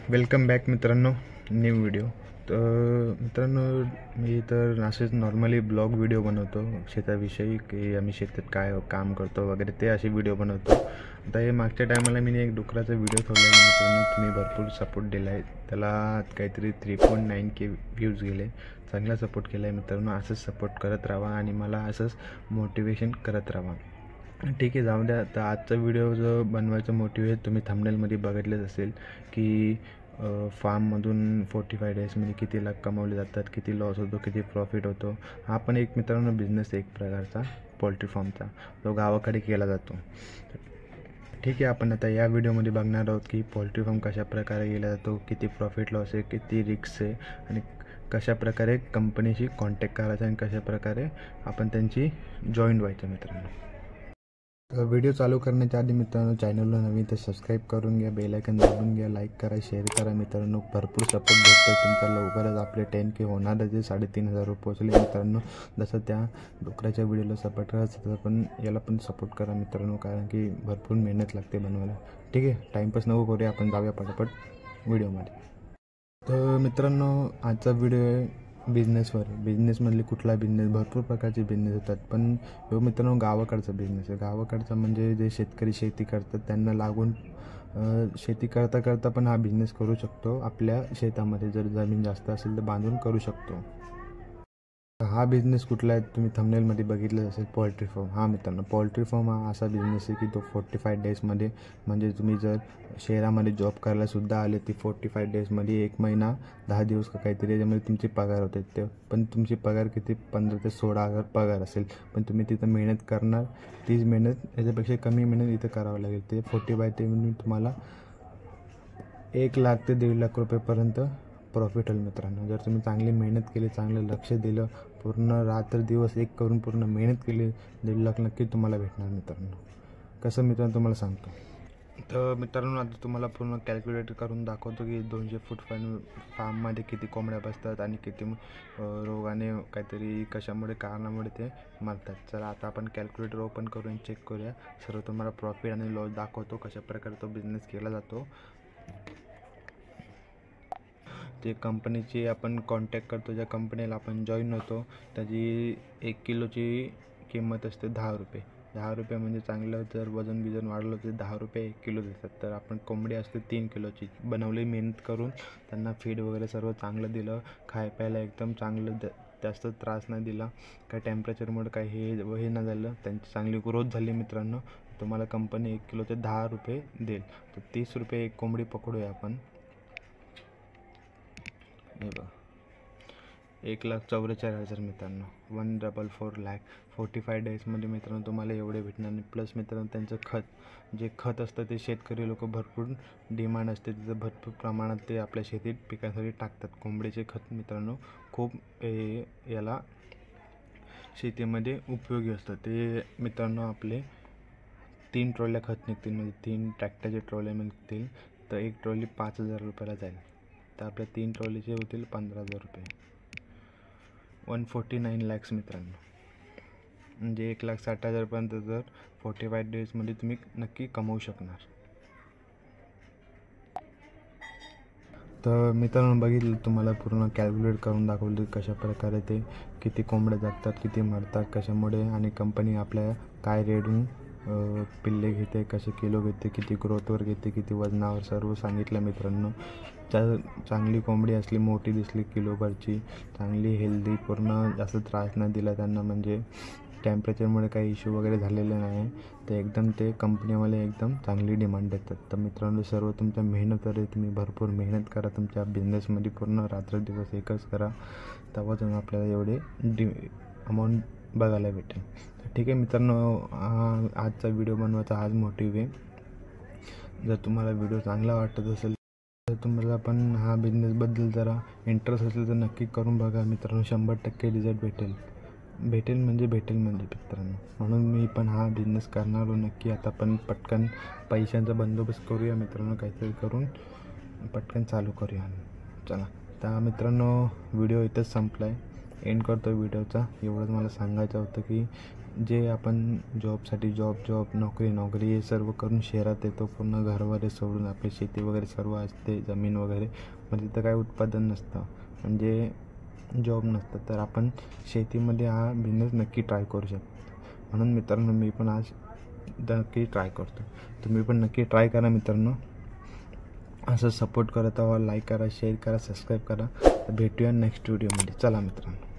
Welcome back मित्रांनो, new video. तर मित्रांनो, मी तर असेच नॉर्मली ब्लॉग व्हिडिओ बनवतो शेताविषयी, की आम्ही शेतात काय काम करतो वगैरे, ते असे व्हिडिओ बनवतो. आता हे मागच्या टायमाला मी एक डुकराचा व्हिडिओ ठेवला आहे मित्रांनो. तुम्ही भरपूर सपोर्ट दिला आहे त्याला. काहीतरी 3.9K व्ह्यूज गेले. चांगला सपोर्ट केला आहे मित्रांनो. असंच सपोर्ट करत राहा आणि मला असंच मोटिवेशन करत राहा. ठीक आहे, जाऊ द्या. तर आजचा व्हिडिओ जो बनवायचं मोटिव आहे, तुम्ही थंबनेलमध्ये बघितलंच असेल की फार्ममधून 45 डेजमध्ये किती लाख कमावले जातात, किती लॉस होतो, किती प्रॉफिट होतो. हा पण एक मित्रांनो बिझनेस आहे, एक प्रकारचा पोल्ट्री फार्मचा, जो गावाकडे केला जातो. ठीक आहे, आपण आता या व्हिडिओमध्ये बघणार आहोत की पोल्ट्री फार्म कशा प्रकारे केला जातो, किती प्रॉफिट लॉस आहे, किती रिस्क आहे आणि कशा प्रकारे कंपनीशी कॉन्टॅक्ट करायचा आणि कशा प्रकारे आपण त्यांची जॉईन व्हायचं मित्रांनो. व्हिडिओ चालू करण्याच्या आधी मित्रांनो, चॅनलला नवीन तर सबस्क्राईब करून घ्या, बेल आयकॉन दाबून घ्या, लाईक करा, शेअर करा मित्रांनो. भरपूर सपोर्ट भेटतो तुमचा. लवकरच आपले 10K होणारच आहे. 3,500 पोहोचले मित्रांनो. जसं त्या डुकराच्या व्हिडिओला सपोर्ट करा, तसं पण याला पण सपोर्ट करा मित्रांनो, कारण की भरपूर मेहनत लागते बनवायला. ठीक आहे, टाईमपास नको करूया, आपण जाऊया पटापट व्हिडिओमध्ये. तर मित्रांनो, आजचा व्हिडिओ आहे बिझनेसवर. बिझनेसमधले कुठला बिझनेस, भरपूर प्रकारचे बिझनेस होतात, पण हो मित्रांनो गावाकडचा बिझनेस आहे. गावाकडचा म्हणजे जे शेतकरी शेती करतात त्यांना लागून शेती करता करता पण हा बिझनेस करू शकतो. आपल्या शेतामध्ये जर जमीन जास्त असेल तर बांधून करू शकतो. हा बिझनेस कुठला आहे तुम्ही थंबनेलमध्ये बघितलं असेल, पोल्ट्री फार्म. हा मित्रांनो, पोल्ट्री फार्म हा असा बिझनेस आहे की तो 45 डेजमध्ये, म्हणजे तुम्ही जर शहरामध्ये जॉब करायला सुद्धा आले ती 45 डेजमध्ये, 1 महिना 10 दिवस का काहीतरी, याच्यामध्ये तुमची पगार होते. ते पण तुमची पगार किती, 15 ते 16,000 पगार असेल. पण तुम्ही तिथं मेहनत करणार, तीच मेहनत याच्यापेक्षा कमी मेहनत इथं करावं लागेल. ते 45 डेजमध्ये तुम्हाला 1 लाख ते 1.5 लाख रुपयेपर्यंत प्रॉफिट होईल मित्रांनो. जर तुम्ही चांगली मेहनत केली, चांगलं लक्ष दिलं, पूर्ण रात्र दिवस एक करून पूर्ण मेहनत केली, 1.5 लाख नक्की तुम्हाला भेटणार मित्रांनो. कसं मित्रांनो तुम्हाला सांगतो. तर मित्रांनो, आता तुम्हाला पूर्ण कॅल्क्युलेट करून दाखवतो की 200 फूट फार्ममध्ये किती कोंबड्या बसतात आणि किती रोगाने काहीतरी कशामुळे कारणामुळे ते मरतात. चला आता आपण कॅल्क्युलेटर ओपन करून चेक करूया. सर्व तुम्हाला प्रॉफिट आणि लॉस दाखवतो, कशा प्रकारे तो बिझनेस केला जातो. जे कंपनीची आपण कॉन्टॅक्ट करतो, ज्या कंपनीला आपण जॉईन होतो, त्याची 1 किलोची किंमत असते 10 रुपये. 10 रुपये म्हणजे चांगलं, जर वजन बिजन वाढलं तर 10 रुपये 1 किलो देतात. तर आपण कोंबडी असते 3 किलोची बनवली, मेहनत करून त्यांना फीड वगैरे सर्व चांगलं दिलं, खाय प्यायला एकदम चांगलं, जास्त त्रास नाही दिला, काय टेम्परेचरमुळे काही हे नाही झालं, त्यांची चांगली ग्रोथ झाली मित्रांनो, तुम्हाला कंपनी 1 किलोचे 10 रुपये देईल. तर 30 रुपये एक कोंबडी पकडूया आपण. हे बघा, 1,44,000 मित्रांनो, 1,44,000 लाख 45 डेजमध्ये मित्रांनो तुम्हाला एवढे भेटणार नाही. प्लस मित्रांनो त्यांचं खत, जे खत असतं ते शेतकरी लोक भरपूर डिमांड असते तिथं, भरपूर प्रमाणात ते आपल्या शेतीत पिकासाठी टाकतात. कोंबडीचे खत मित्रांनो खूप याला शेतीमध्ये उपयोगी असतं. ते मित्रांनो आपले 3 ट्रॉल्या खत निघतील, म्हणजे 3 ट्रॅक्टरचे ट्रॉल्या निघतील. तर एक ट्रॉली 5,000 रुपयाला जाईल. तर आपल्या 3 ट्रॉलीचे होतील 15,000 रुपये, 149 लॅक्स मित्रांनो, म्हणजे 1,60,000पर्यंत जर 45 डेजमध्ये तुम्ही नक्की कमवू शकणार. तर मित्रांनो बघितलं, तुम्हाला पूर्ण कॅल्क्युलेट करून दाखवलं कशा प्रकारे ते किती कोंबड्या जागतात, किती मरतात, कशामुळे, आणि कंपनी आपल्या काय रेटून पिल्ले घेते, कसे किलो घेते, किती ग्रोथवर घेते, किती वजनावर, सर्व सांगितलं मित्रांनो. चांगली कोंबडी असली, मोठी दिसली, किलोभरची, चांगली हेल्दी, पूर्ण जास्त त्रास नाही दिला त्यांना, म्हणजे टेम्परेचरमुळे काही इश्यू वगैरे झालेले नाही, ते एकदम ते कंपनीवाले एकदम चांगली डिमांड देतात. तर मित्रांनो सर्व तुमच्या मेहनतवर आहे. तुम्ही भरपूर मेहनत करा तुमच्या बिझनेसमध्ये, पूर्ण रात्र दिवस एकच करा, तेव्हा जाऊन आपल्याला एवढे अमाऊंट बघायला भेटेल. तर ठीक आहे मित्रांनो, आजचा व्हिडिओ बनवायचा हाच मोटिव्ह आहे. जर तुम्हाला व्हिडिओ चांगला वाटत असेल, तर तुम्हाला पण हा बिझनेसबद्दल जरा इंटरेस्ट असेल तर नक्की करून बघा मित्रांनो. 100% रिझल्ट भेटेल म्हणजे मित्रांनो. म्हणून मी पण हा बिझनेस करणार नक्की. आता पण पटकन पैशांचा बंदोबस्त करूया मित्रांनो, काहीतरी करून पटकन चालू करूया. चला तर मित्रांनो, व्हिडिओ इथंच संपला आहे, एंड करतो व्हिडिओचा. एवढंच मला सांगायचं होतं की जे आपण जॉबसाठी जॉब नोकरी हे सर्व करून शहरात येतो, पूर्ण घर वगैरे सोडून आपली शेती वगैरे सर्व असते, जमीन वगैरे, पण तिथं काही उत्पादन नसतं, म्हणजे जॉब नसतं, तर आपण शेतीमध्ये हा बिझनेस नक्की ट्राय करू शकतो. म्हणून मित्रांनो मी पण आज नक्की ट्राय करतो. तुम्ही पण नक्की ट्राय करा मित्रांनो. असं सपोर्ट करत आहोत, लाईक करा, शेअर करा, सबस्क्राईब करा. भेटूया नेक्स्ट व्हिडिओमध्ये. चला मित्रांनो.